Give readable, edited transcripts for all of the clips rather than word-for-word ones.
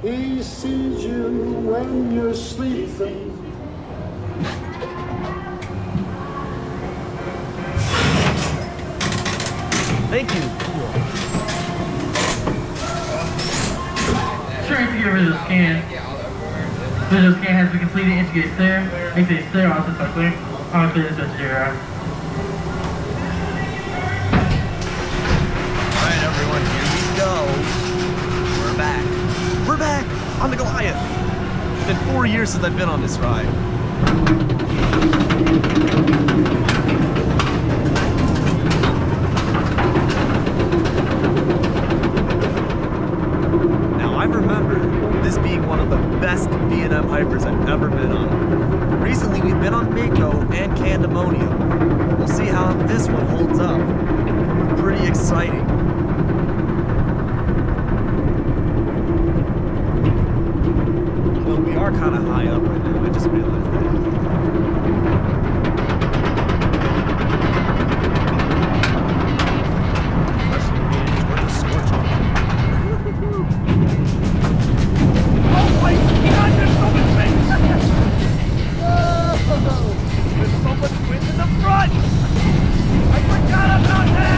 He sees you when you're sleeping. Thank you. Trying to get rid of the scan. Visual scan has been completed. Integrate clear. Make it clear. Also start clear. I'll clear this to 0. Alright everyone, here we go. We're back. We're back on the Goliath. It's been 4 years since I've been on this ride. Now I remember this being one of the best B&M Hypers I've ever been on. Recently we've been on Mako and Candemonium. We'll see how this one holds up. Pretty exciting. Well, we are kind of high up right now. I just realized that. Especially being towards the scorch on. Oh my God! There's so much wind! There's so much wind in the front! I forgot about that!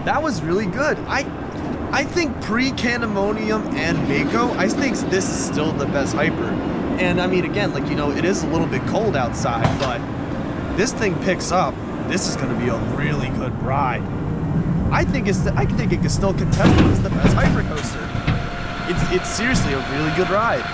That was really good. I think pre-Candemonium and Mako, I think this is still the best Hyper. And I mean, again, like, you know, it is a little bit cold outside, but this thing picks up. This is going to be a really good ride. I think it can still contest as the best Hypercoaster. It's seriously a really good ride.